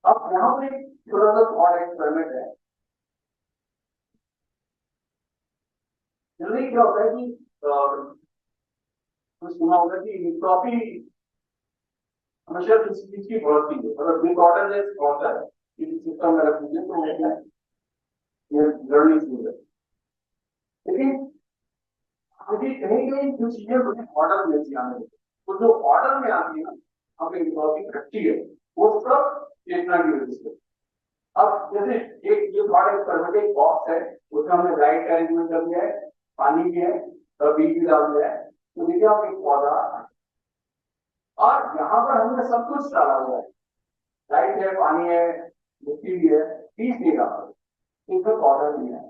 अब यहाँ पे एक छोटा सा और एक्सपेरिमेंट है। जनरली क्या होता है कि सुना होगा कि इंट्रोपी हमेशा किसी चीज की बढ़ती है, मतलब डिसऑर्डर जैसे होता है किसी सिस्टम में रख दीजिए तो ये लर्निंग चीज है। लेकिन मुझे कहीं कहीं जो चीजें मुझे ऑर्डर में सी आने लगती, तो जो ऑर्डर में आती है ना, हमें इंट्रोपी घटती है, वो सब चेतना की वजह से। अब जैसे एक ये थोड़ा एक बॉक्स है, उसमें हमने लाइट का अरेंजमेंट कर दिया है, पानी भी है और बीज भी डाल दिया है, तो देखिए आप एक पौधा, और यहाँ पर हमने सब कुछ डाला हुआ है, लाइट है, पानी है, मिट्टी भी है, बीज नहीं डाला, इसमें पौधा नहीं है।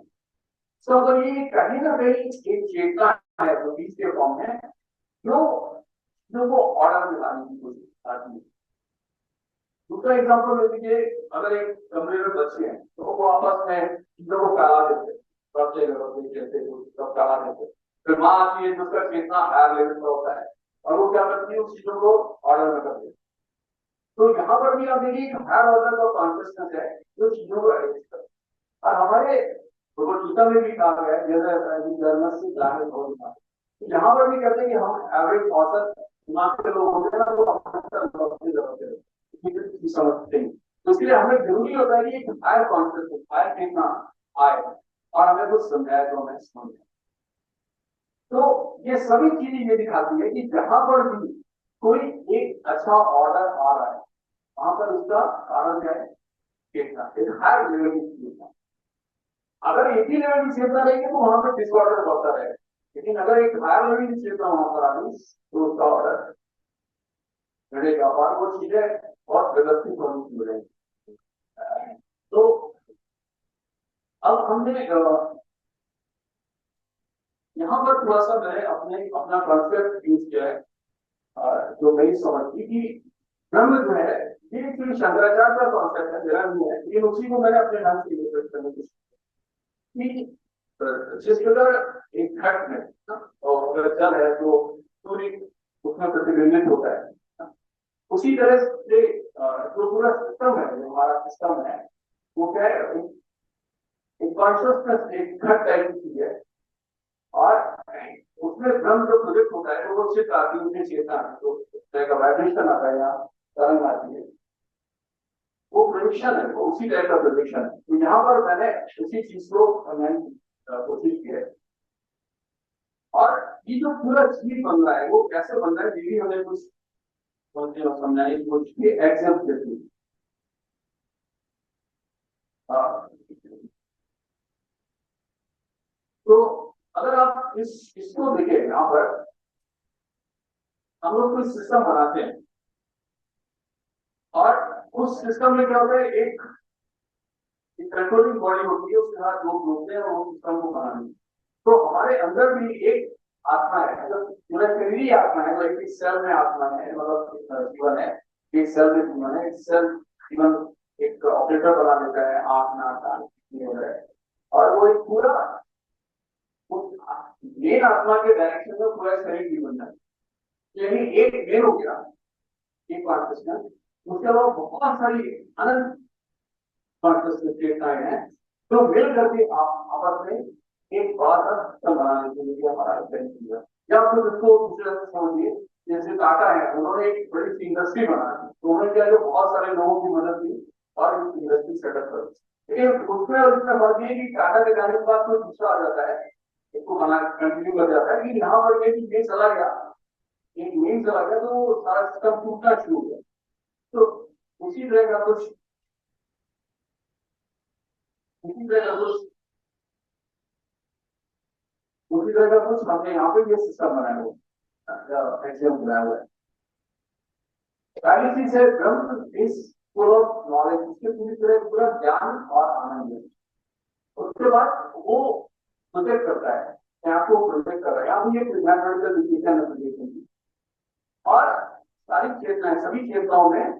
तो अगर ये कहीं ना कहीं एक चेतना है जो बीज के फॉर्म में, जो जो वो ऑर्डर में लाने की कोशिश करती है। दूसरा एग्जाम्पल ले लीजिए, अगर एक कमरे में बच्चे हैं तो वो आपस में चीजों को फैला देते, बच्चे कहते सब फैला देते, फिर माँ आती है जिसका चेतना हायर लेवल का होता है और वो क्या करती है उस चीजों को ऑर्डर में करती है। तो यहाँ पर भी आप देखिए हायर ऑर्डर का कॉन्शियसनेस है जो चीजों को अरेंज करता है। और हमारे भगवदगीता में भी कहा गया है यहाँ पर भी कहते हैं कि हम एवरेज औसत दिमाग के लोग होते हैं ना, वो समझते हैं, तो इसलिए हमें जरूरी होता है कि एक हायर कॉन्शियसनेस, हायर चेतना आए और हमें कुछ समझाए तो हमें समझे। तो ये सभी चीजें ये दिखाती है कि जहां पर भी कोई एक अच्छा ऑर्डर आ रहा है वहां पर उसका कारण क्या है, चेतना, एक हायर लेवल की चेतना। अगर एक ही लेवल की चेतना रहेगी तो वहां पर डिसऑर्डर बढ़ता रहेगा, लेकिन अगर एक हायर लेवल की चेतना वहां पर आ गई तो उसका ऑर्डर बढ़ेगा और वो चीजें बहुत व्यवस्थित होनी चाहिए। तो अब हमने यहाँ पर थोड़ा सा मैंने अपना कॉन्सेप्ट यूज किया है, जो मेरी समझ थी कि ब्रह्म जो है ये एक्चुअली शंकराचार्य का कॉन्सेप्ट है, मेरा नहीं है, लेकिन उसी को मैंने अपने ढंग से इंटरप्रेट करने की कोशिश की। जिस प्रकार एक घट में और अगर जल है तो सूर्य उसमें प्रतिबिंबित होता है, उसी तरह से जो पूरा सिस्टम है, जो हमारा सिस्टम है, वो क्या है, एक कॉन्शियसनेस, एक घट टाइप की चीज है, और उसमें ब्रह्म जो प्रोजेक्ट होता है वो चित्त आती है, उनकी चेतना तो तरह का वाइब्रेशन आता है, यहाँ तरंग आती है, वो प्रोजेक्शन है, वो उसी टाइप का प्रोजेक्शन है। तो यहाँ पर मैंने उसी चीज को मैंने कोशिश की है, और ये जो पूरा चीज बन रहा है वो कैसे बन रहा है ये भी हमें कुछ समझाने की कोशिश की एग्जाम्पल देती है। तो अगर आप इसको देखें, यहाँ पर हम लोग कोई सिस्टम बनाते हैं और उस सिस्टम में क्या होता है, एक कंट्रोलिंग बॉडी होती है, उसके साथ लोग जुड़ते हैं और वो सिस्टम को बनाने। तो हमारे अंदर भी एक आत्मा है, मतलब पूरा शरीर आत्मा है, मतलब एक सेल में आत्मा है, मतलब जीवन है, एक सेल में जीवन है, एक सेल जीवन एक ऑपरेटर बना देता है, आंख नाक कान है, और वो एक पूरा मेन आत्मा के डायरेक्शन में पूरा शरीर जीवन है। यानी एक मेन हो गया, एक कॉन्शियसनेस, उसके अलावा बहुत सारी अनंत कॉन्शियसनेस चेतनाएं हैं जो मिल करके आप आपस में एक बड़ा सा सिस्टम बनाने के लिए हमारा इंटेंशन है। या फिर इसको दूसरे से समझिए, जैसे टाटा है, उन्होंने एक बड़ी सी इंडस्ट्री बनाई, तो उन्होंने क्या, जो बहुत सारे लोगों की मदद की और इस इंडस्ट्री सेटअप कर। लेकिन उसमें और इसमें फर्क ये कि टाटा के जाने के बाद कोई दूसरा आ जाता है, इसको बना कंटिन्यू कर जाता है, लेकिन यहाँ पर ये चला गया, एक मेन चला गया तो वो सारा सिस्टम टूटना शुरू हो गया। तो उसी तरह का कुछ उसी तरह का कुछ उसी तरह का कुछ हमने यहाँ पे ये सिस्टम बनाया हुआ एग्जाम बनाया हुआ है। पहली चीज है ब्रह्म इज फुल ऑफ नॉलेज, उसके पूरी तरह पूरा ज्ञान और आनंद है। उसके बाद वो प्रोजेक्ट करता है, यहाँ को प्रोजेक्ट कर रहा है, यहाँ ये मैथमेटिकल डिसीजन एप्लीकेशन और सारी चेतनाएं, सभी चेतनाओं में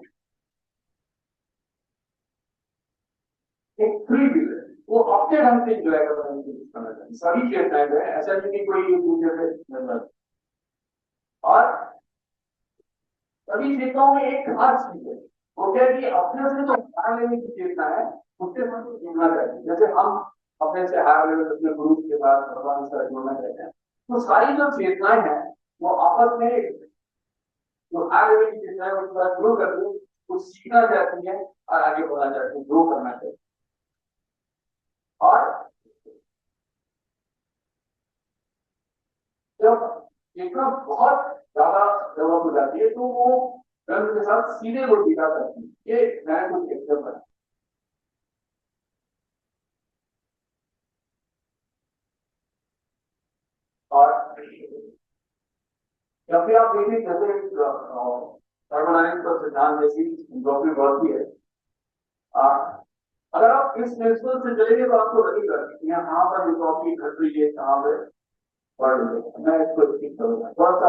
एक फ्री विल है, वो अपने ढंग से इंजॉय करने की कोशिश करना चाहिए। सभी चेतनाएं जो है, ऐसा नहीं कि कोई एक दूसरे से, और सभी चेतनाओं में एक खास चीज है, वो क्या है कि अपने से जो ज्ञान लेने की चेतना है उससे हमको जुड़ना चाहिए। जैसे हम अपने से हायर लेवल अपने गुरु के साथ भगवान से जुड़ना चाहते हैं, तो सारी जो चेतनाएं हैं वो आपस में जो हायर लेवल की चेतनाएं उनके साथ शुरू करती है, वो सीखना चाहती है और आगे बढ़ना चाहती है, ग्रो करना चाहती है। और जब चेतना बहुत ज्यादा डेवलप हो जाती है तो वो धर्म के साथ सीधे वो टीका करती है। ये मैं कुछ एग्जाम्पल है। और जब भी आप देखिए जैसे थर्मोडायनेमिक्स का सिद्धांत जैसी जो भी बढ़ती है, अगर आप इस प्रिंसिपल से चलेंगे तो आपको लगेगा कि यहाँ पर इनट्रोपी घट रही है, कहाँ पे बढ़ रही है। मैं इसको ठीक करूंगा, थोड़ा सा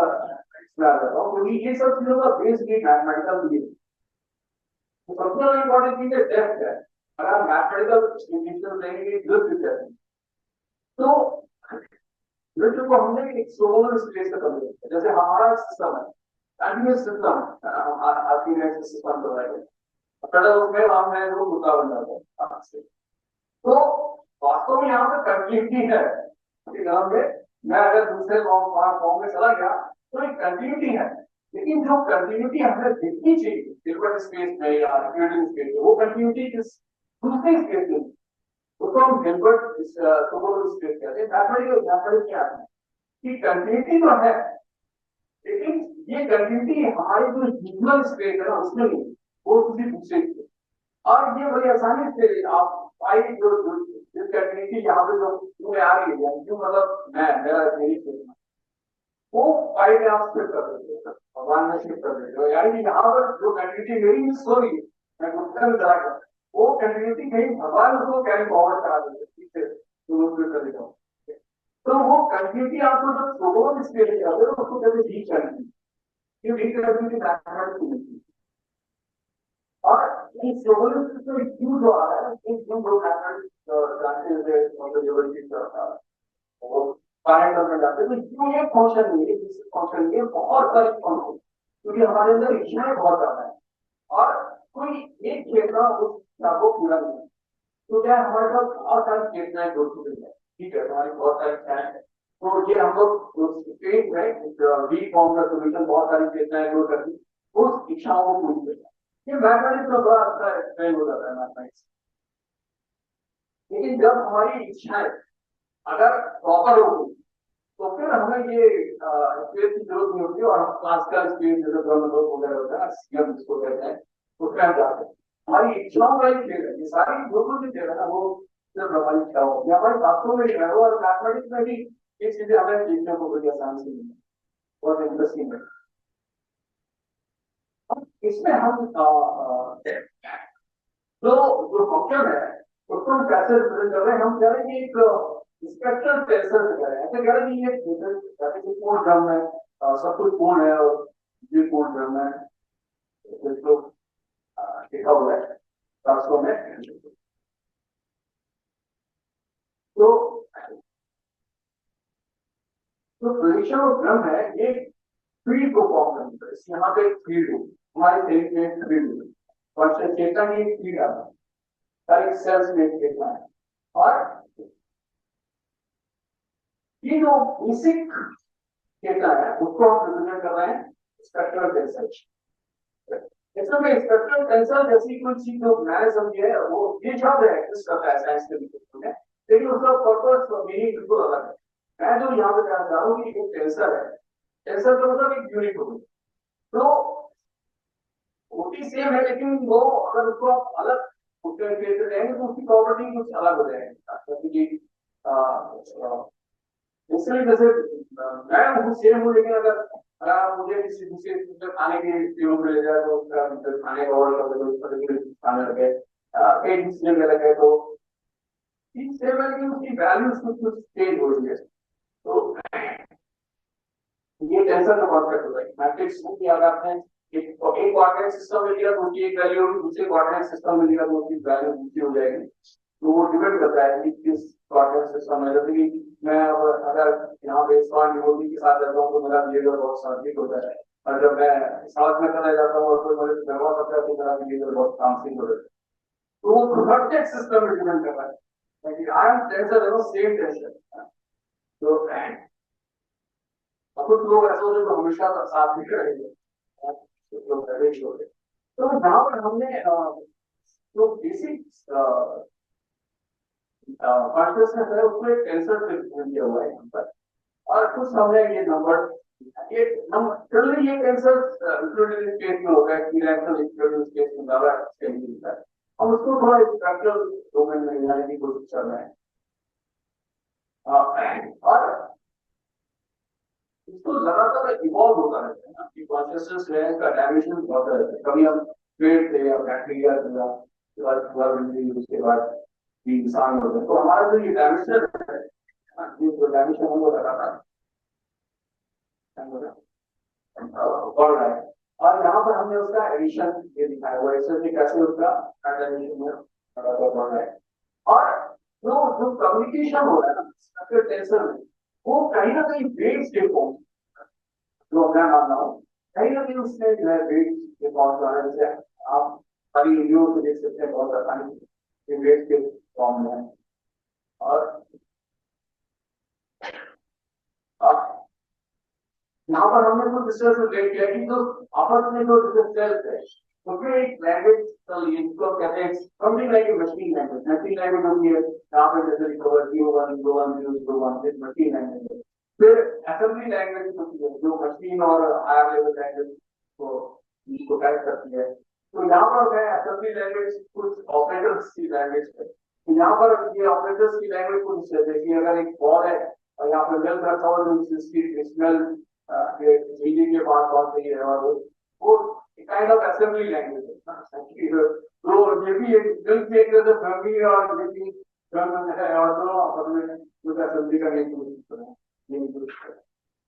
एक्सप्लेन करता हूँ, क्योंकि ये सब चीजों का बेस भी मैथमेटिकल भी है। तो सबसे इम्पोर्टेंट चीज है डेप्थ है। अगर आप मैथमेटिकल डिफिनेशन देंगे दृश्य है, तो दृश्य को हमने एक सोलर स्पेस का कम किया। जैसे हमारा सिस्टम है, कंटिन्यूस सिस्टम, आपकी सिस्टम तो है, उसमें हम है वो मुद्दा बन जाता है। तो वास्तव में यहाँ पे कंटिन्यूटी है में, मैं अगर दूसरे फॉर्म में चला गया तो एक कंटिन्यूटी है, लेकिन जो कंटिन्यूटी हमें दिखनी चाहिए सिल्वर स्पेस में या यूनिट स्पेस में, वो कंटिन्यूटी इस दूसरे स्पेस में, उसको हम हिल्बर्ट स्पेस कहते हैं। मैथमेटिकल क्या है कि कंटिन्यूटी तो है, लेकिन ये कंटिन्यूटी हमारी जो ह्यूमन स्पेस है ना उसमें नहीं, वो किसी दूसरे स्पेस। और ये बड़ी आसानी से आप पाई जो कंटिन्यूटी यहाँ पे जो आ रही है, क्यों मतलब मैं मेरा मेरी स्पेस वो पाई में आप शिफ्ट कर देते हो, भगवान में शिफ्ट कर देते हो, यानी कि यहाँ पर जो कंटिन्यूटी मेरी मिस हो रही है, मैं गुप्तन करा कर वो कंटिन्यूटी कहीं भगवान उसको कैरी फॉरवर्ड करा देते, ठीक है, तो कर देता हूँ। तो वो कंटिन्यूटी आपको जब सोलोन स्पेस में आते हो उसको कहते हैं डी कंटिन्यूटी। ये डी कंटिन्यूटी मैथमेटिक्स में, और ये सोलोन स्पेस में क्यों जो आ रहा है, एक जो लोग मैथमेटिक्स जानते हैं मतलब जो वो कारण करना चाहते हैं, तो क्यों ये फंक्शन नहीं है, जिस फंक्शन ये बहुत सारे फंक्शन, क्योंकि हमारे अंदर इच्छाएं बहुत ज्यादा है और कोई एक चेतना उस इच्छा को पूरा नहीं है। तो क्या हमारे पास बहुत सारी चेतनाएं जुड़ चुकी है, ठीक है, हमारी बहुत सारी इच्छाएं हैं, तो ये हम लोग स्टेट में वी फॉर्म का सोल्यूशन बहुत सारी चेतनाएं जुड़ करती उस इच्छाओं को पूरी करता है। ये मैथमेटिक्स में बड़ा अच्छा एक्सप्लेन हो जाता है मैथमेटिक्स। लेकिन जब हमारी इच्छाएं अगर प्रॉपर होगी तो फिर हमें ये स्पेस की जरूरत नहीं होती, और हम क्लासिकल स्पेस जैसे ब्रह्मलोक वगैरह होता है ना, सीएम जिसको कहते हैं, उसमें हम जाते हैं। हमारी इच्छाओं का ही खेल है, ये सारी जो कुछ भी खेल है ना वो सिर्फ हमारी इच्छाओं, ये हमारी बातों में है, और मैथमेटिक्स में भी ये चीजें हमें देखने को बड़ी आसान से मिली, बहुत इंटरेस्टिंग है। इसमें हम जो फंक्शन है उसको हम कैसे रिप्रेजेंट कर रहे हैं, हम कह रहे हैं कि एक स्पेक्ट्रल टेंसर से करें, ऐसे कह रहे हैं कि ये पूर्ण क्रम है, सब कुछ पूर्ण है और ये पूर्ण क्रम है, इसको लिखा हुआ है वास्तव में। तो जो प्रोजेक्शन ऑफ क्रम है ये फील्ड को फॉर्म करता है, यहाँ पे फील्ड हो, हमारे शरीर में फील्ड हो, और चेतना की एक फील्ड आता है, सारी सेल्स में चेतना है, और ये जो बेसिक चेतना है उसको हम रिप्रेजेंट कर रहे हैं स्पेक्ट्रल टेंसर। इसमें स्पेक्ट्रल टेंसर जैसी कोई चीज जो मैंने समझी है वो ये शब्द है एग्जिस्ट करता है साइंस के विषय में, लेकिन उसका पर्पस मीनिंग बिल्कुल अलग है। मैं जो यहाँ पे कहना चाह रहा हूँ कि एक टेंसर है, टेंसर का मतलब एक यूनिट होगी, तो होती सेम है, लेकिन वो अगर उसको आप अलग उसके देंगे तो उसकी प्रॉपर्टी कुछ अलग हो जाएगी। इसलिए जैसे मैं हूँ सेम हूँ, लेकिन अगर अगर मुझे किसी दूसरे खाने की ले जाए तो खाने का ऑर्डर खाने लगे, एक दूसरे में लगे तो सेम है, लेकिन उसकी वैल्यूज कुछ चेंज हो रही है। तो ये टेंसर का कॉन्सेप्ट होता है मैट्रिक्स में कि अगर आपने एक कोऑर्डिनेट सिस्टम में लिया तो उसकी एक वैल्यू होगी, दूसरे कोऑर्डिनेट सिस्टम में लिया तो उसकी वैल्यू दूसरी हो जाएगी। तो वो डिपेंड करता है कि किस कोऑर्डिनेट सिस्टम में, जैसे कि मैं अगर यहाँ पे स्ट्रॉन्ग डिवोटी के साथ रहता हूँ तो मेरा बिहेवियर बहुत सात्विक होता है, और जब मैं साथ में चला जाता हूँ और कोई मेरे से व्यवहार करता है तो मेरा बिहेवियर बहुत तामसिक हो जाता है। तो वो प्रोडक्टेड सिस्टम में डिपेंड कर रहा है। Like iron tensor, same tensor. तो अब कुछ लोग ऐसे होते हैं जो हमेशा साथ में रहेंगे, कुछ लोग रहे होते हैं। तो यहाँ पर हमने जो बेसिक कॉन्शियसनेस है उसको एक टेंसर से दिया हुआ है यहाँ पर, और कुछ हमने ये नंबर, ये नंबर ये टेंसर इंक्लूडेड इन केस में होगा, इरेशनल इंक्लूडेड केस में ज्यादा एक्सटेंड मिलता है। हम उसको थोड़ा स्ट्रक्चरल डोमेन में जाने की कोशिश कर रहे हैं, और इसको लगातार इवॉल्व होता रहता है ना, कि कॉन्शियसनेस है का डायमेंशन होता रहता है। कभी हम पेड़ थे या बैक्टीरिया थे, उसके बाद उसके बाद इंसान होते हैं, तो हमारा जो ये डायमेंशन है, जो डायमेंशन है वो लगातार बढ़ रहा है। और यहाँ पर हमने उसका एडिशन ये दिखाया हुआ है, इससे कैसे उसका डायमेंशन में लगातार बढ़ रहा है। और जो जो कम्युनिकेशन हो रहा है ना स्ट्रक्चर टेंसर में, वो कहीं ना कहीं वेव्स के फॉर्म, जो मैं मान रहा हूँ कहीं ना कहीं उसमें जो है वेव्स के फॉर्म जो है, जैसे आप सारी वीडियो को देख सकते हैं बहुत आसानी से वेव्स के फॉर्म में है। और यहाँ पर हमने कुछ रिसर्च रिलेट किया कि जो आपस में जो सेल्स है उसमें एक लैंग्वेज जिसको कहते हैं something like a machine language. Machine language होती है यहाँ पे जैसे रिकवर 01 01 001 मशीन लैंग्वेज है। फिर असेंबली लैंग्वेज होती है जो मशीन और हायर लेवल लैंग्वेज को टाइप करती है। तो यहाँ पर मैं असेंबली लैंग्वेज कुछ ऑपरेटर्स की लैंग्वेज है, तो यहाँ पर ये ऑपरेटर्स की लैंग्वेज कुछ देखिए, अगर एक बॉल है और यहाँ पर मिल्क रखा हुआ है जिसकी स्मेल बिजली के पास बहुत सही है, और वो काइंड ऑफ असेंबली लैंग्वेज है। तो ये भी एक मिल्क मेकर से फैमिली और जितनी है और दोनों आपस में कुछ असेंबली करने की कोशिश करें।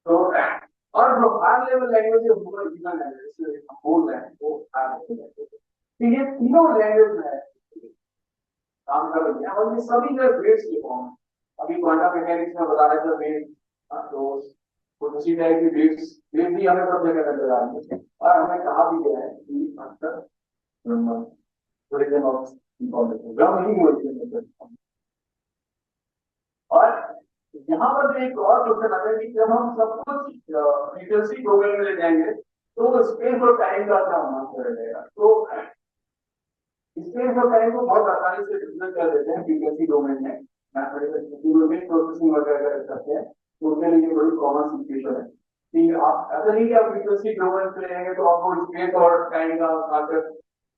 तो और जो हायर लेवल लैंग्वेज है वो ह्यूमन लैंग्वेज बोल रहे हैं वो हायर लेवल लैंग्वेज। तो ये तीनों लैंग्वेज में काम कर रही है, और ये सभी जो वेव्स के फॉर्म है। अभी क्वांटम मैकेनिक्स में बता रहे थे वेव, तो उसी टाइप की वेव्स भी हमें सब जगह नजर आ रही है, और हमें कहा भी गया है कि origin of information Brahma he origin. और यहाँ पर एक और क्वेश्चन आता है कि जब हम सब कुछ फ्रीक्वेंसी डोमेन में ले जाएंगे तो स्पेस और टाइम का क्या होना रहेगा। तो स्पेस और टाइम को बहुत आसानी से रिप्रेजेंट कर देते हैं फ्रीक्वेंसी डोमेन में, मैथमेटिकल प्रोसेसिंग वगैरह करते हैं, तो उनके लिए बड़ी कॉमन सिचुएशन है कि आप ऐसा नहीं कि आप फ्रीक्वेंसी डोमेन पे रहेंगे तो आपको स्पेस और टाइम का कॉन्सेप्ट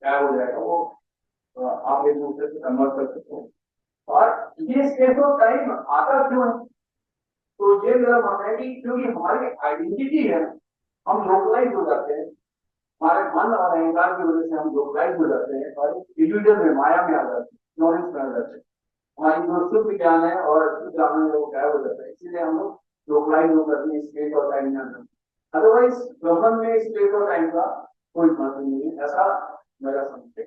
क्या हो जाएगा, वो आप एक दूसरे से कन्वर्ट कर सकते हैं। और ये स्पेस और टाइम आता क्यों है, तो ये मेरा मानना है कि क्योंकि हमारी आइडेंटिटी है, हम लोकलाइज हो जाते हैं, हमारे मन और अहंकार की वजह से हम लोकलाइज हो जाते हैं और इंडिविजुअल में माया में आ जाते हैं, नॉलेज में आ जाते हैं। हमारी जो शुद्ध ज्ञान है और शुद्ध ज्ञान है वो गायब हो जाता है, इसीलिए हम लोग लोकलाइज हो करते हैं स्पेस और टाइम में आते हैं। अदरवाइज ब्रह्मन में स्पेस और टाइम का कोई महत्व नहीं है, ऐसा मेरा समझ है।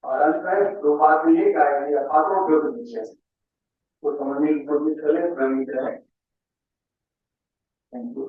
और अंत में दो बात ये गाय अथातो विषय को समझने की कोशिश करें, प्रमित है। Thank you.